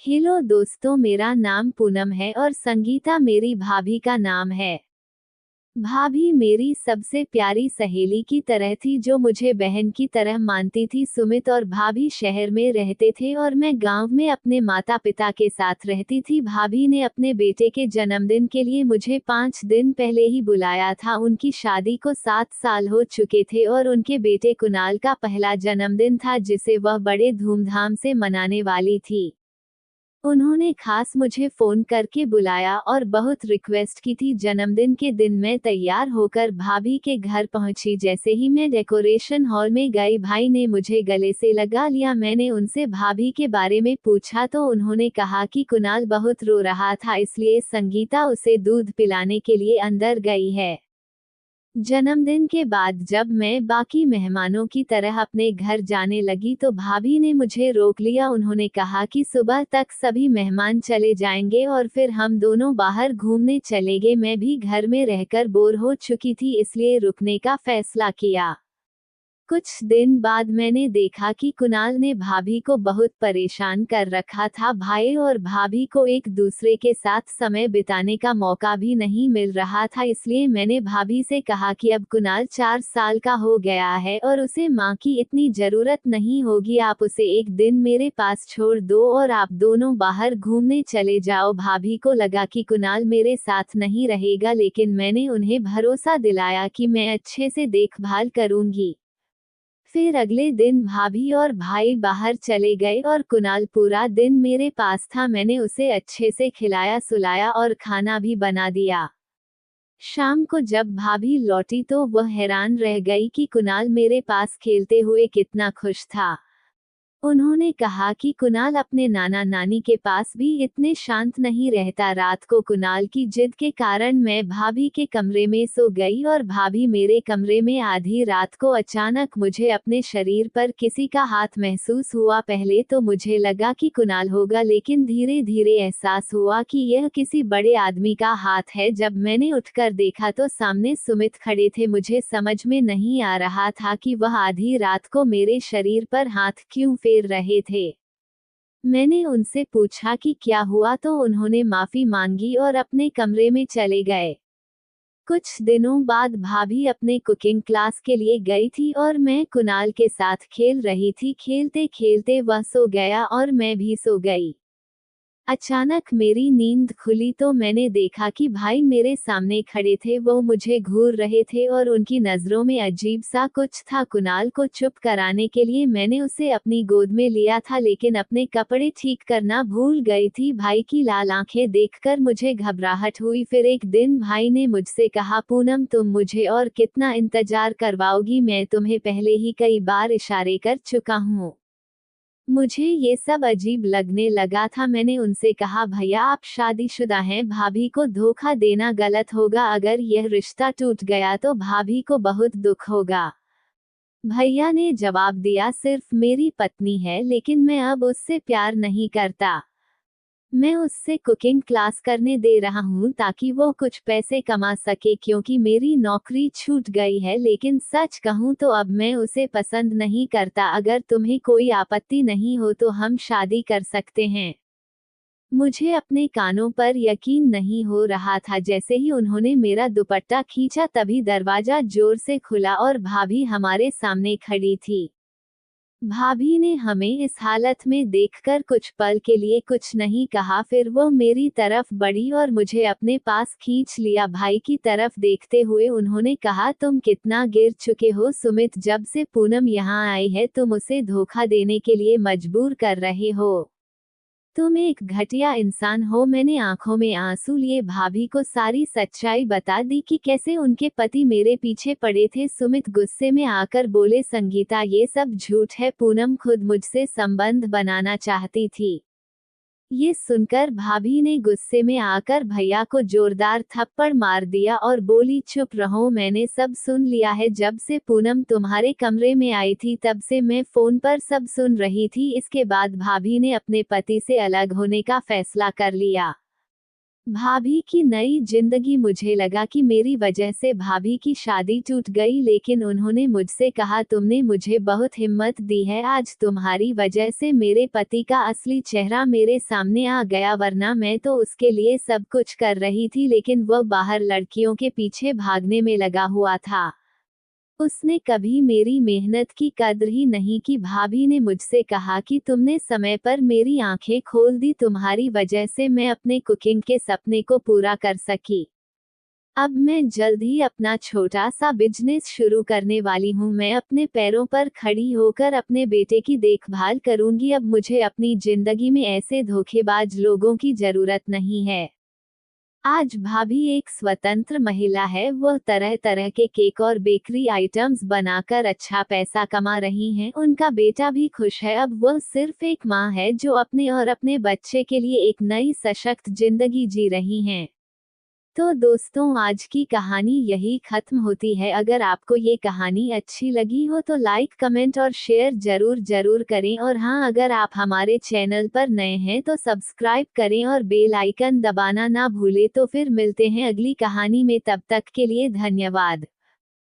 Hello दोस्तों, मेरा नाम पूनम है और संगीता मेरी भाभी का नाम है। भाभी मेरी सबसे प्यारी सहेली की तरह थी जो मुझे बहन की तरह मानती थी। सुमित और भाभी शहर में रहते थे और मैं गांव में अपने माता पिता के साथ रहती थी। भाभी ने अपने बेटे के जन्मदिन के लिए मुझे 5 दिन पहले ही बुलाया था। उनकी शादी को 7 साल हो चुके थे और उनके बेटे कुणाल का पहला जन्मदिन था जिसे वह बड़े धूमधाम से मनाने वाली थी। उन्होंने खास मुझे फोन करके बुलाया और बहुत रिक्वेस्ट की थी। जन्मदिन के दिन मैं तैयार होकर भाभी के घर पहुंची। जैसे ही मैं डेकोरेशन हॉल में गई, भाई ने मुझे गले से लगा लिया। मैंने उनसे भाभी के बारे में पूछा तो उन्होंने कहा कि कुणाल बहुत रो रहा था, इसलिए संगीता उसे दूध पिलाने के लिए अंदर गई है। जन्मदिन के बाद जब मैं बाकी मेहमानों की तरह अपने घर जाने लगी तो भाभी ने मुझे रोक लिया। उन्होंने कहा कि सुबह तक सभी मेहमान चले जाएंगे और फिर हम दोनों बाहर घूमने चलेंगे। मैं भी घर में रहकर बोर हो चुकी थी, इसलिए रुकने का फैसला किया। कुछ दिन बाद मैंने देखा कि कुणाल ने भाभी को बहुत परेशान कर रखा था। भाई और भाभी को एक दूसरे के साथ समय बिताने का मौका भी नहीं मिल रहा था, इसलिए मैंने भाभी से कहा कि अब कुणाल 4 साल का हो गया है और उसे माँ की इतनी जरूरत नहीं होगी। आप उसे एक दिन मेरे पास छोड़ दो और आप दोनों बाहर घूमने चले जाओ। भाभी को लगा कि कुणाल मेरे साथ नहीं रहेगा, लेकिन मैंने उन्हें भरोसा दिलाया कि मैं अच्छे से देखभाल करूंगी। फिर अगले दिन भाभी और भाई बाहर चले गए और कुणाल पूरा दिन मेरे पास था। मैंने उसे अच्छे से खिलाया सुलाया और खाना भी बना दिया। शाम को जब भाभी लौटी तो वह हैरान रह गई कि कुणाल मेरे पास खेलते हुए कितना खुश था। उन्होंने कहा कि कुणाल अपने नाना नानी के पास भी इतने शांत नहीं रहता। रात को कुणाल की जिद के कारण मैं भाभी के कमरे में सो गई और भाभी मेरे कमरे में। आधी रात को अचानक मुझे अपने शरीर पर किसी का हाथ महसूस हुआ। पहले तो मुझे लगा कि कुणाल होगा, लेकिन धीरे धीरे एहसास हुआ कि यह किसी बड़े आदमी का हाथ है। जब मैंने उठकर देखा तो सामने सुमित खड़े थे। मुझे समझ में नहीं आ रहा था कि वह आधी रात को मेरे शरीर पर हाथ क्यों फेर रहे थे। मैंने उनसे पूछा कि क्या हुआ तो उन्होंने माफी मांगी और अपने कमरे में चले गए। कुछ दिनों बाद भाभी अपने कुकिंग क्लास के लिए गई थी और मैं कुणाल के साथ खेल रही थी। खेलते खेलते वह सो गया और मैं भी सो गई। अचानक मेरी नींद खुली तो मैंने देखा कि भाई मेरे सामने खड़े थे। वो मुझे घूर रहे थे और उनकी नजरों में अजीब सा कुछ था। कुणाल को चुप कराने के लिए मैंने उसे अपनी गोद में लिया था, लेकिन अपने कपड़े ठीक करना भूल गई थी। भाई की लाल आंखें देखकर मुझे घबराहट हुई। फिर एक दिन भाई ने मुझसे कहा, पूनम तुम मुझे और कितना इंतजार करवाओगी, मैं तुम्हें पहले ही कई बार इशारे कर चुका हूँ। मुझे ये सब अजीब लगने लगा था। मैंने उनसे कहा, भैया आप शादीशुदा हैं, भाभी को धोखा देना गलत होगा। अगर यह रिश्ता टूट गया तो भाभी को बहुत दुख होगा। भैया ने जवाब दिया, सिर्फ मेरी पत्नी है, लेकिन मैं अब उससे प्यार नहीं करता। मैं उससे कुकिंग क्लास करने दे रहा हूँ ताकि वो कुछ पैसे कमा सके, क्योंकि मेरी नौकरी छूट गई है। लेकिन सच कहूँ तो अब मैं उसे पसंद नहीं करता। अगर तुम्हें कोई आपत्ति नहीं हो तो हम शादी कर सकते हैं। मुझे अपने कानों पर यकीन नहीं हो रहा था। जैसे ही उन्होंने मेरा दुपट्टा खींचा तभी दरवाजा जोर से खुला और भाभी हमारे सामने खड़ी थी। भाभी ने हमें इस हालत में देखकर कुछ पल के लिए कुछ नहीं कहा। फिर वो मेरी तरफ बढ़ी और मुझे अपने पास खींच लिया। भाई की तरफ देखते हुए उन्होंने कहा, तुम कितना गिर चुके हो सुमित। जब से पूनम यहाँ आई है तुम उसे धोखा देने के लिए मजबूर कर रहे हो। तुम एक घटिया इंसान हो। मैंने आंखों में आंसू लिए भाभी को सारी सच्चाई बता दी कि कैसे उनके पति मेरे पीछे पड़े थे। सुमित गुस्से में आकर बोले, संगीता ये सब झूठ है, पूनम खुद मुझसे संबंध बनाना चाहती थी। ये सुनकर भाभी ने गुस्से में आकर भैया को जोरदार थप्पड़ मार दिया और बोली, चुप रहो, मैंने सब सुन लिया है। जब से पूनम तुम्हारे कमरे में आई थी तब से मैं फोन पर सब सुन रही थी। इसके बाद भाभी ने अपने पति से अलग होने का फैसला कर लिया। भाभी की नई जिंदगी। मुझे लगा कि मेरी वजह से भाभी की शादी टूट गई, लेकिन उन्होंने मुझसे कहा, तुमने मुझे बहुत हिम्मत दी है, आज तुम्हारी वजह से मेरे पति का असली चेहरा मेरे सामने आ गया, वरना मैं तो उसके लिए सब कुछ कर रही थी, लेकिन वह बाहर लड़कियों के पीछे भागने में लगा हुआ था। उसने कभी मेरी मेहनत की कद्र ही नहीं की। भाभी ने मुझसे कहा कि तुमने समय पर मेरी आंखें खोल दी, तुम्हारी वजह से मैं अपने कुकिंग के सपने को पूरा कर सकी। अब मैं जल्द ही अपना छोटा सा बिजनेस शुरू करने वाली हूँ। मैं अपने पैरों पर खड़ी होकर अपने बेटे की देखभाल करूंगी। अब मुझे अपनी जिंदगी में ऐसे धोखेबाज लोगों की जरूरत नहीं है। आज भाभी एक स्वतंत्र महिला है। वह तरह तरह के केक और बेकरी आइटम्स बनाकर अच्छा पैसा कमा रही हैं। उनका बेटा भी खुश है। अब वह सिर्फ एक माँ है जो अपने और अपने बच्चे के लिए एक नई सशक्त जिंदगी जी रही हैं। तो दोस्तों, आज की कहानी यही खत्म होती है। अगर आपको ये कहानी अच्छी लगी हो तो लाइक, कमेंट और शेयर जरूर करें। और हाँ, अगर आप हमारे चैनल पर नए हैं तो सब्सक्राइब करें और बेल आइकन दबाना ना भूलें। तो फिर मिलते हैं अगली कहानी में, तब तक के लिए धन्यवाद।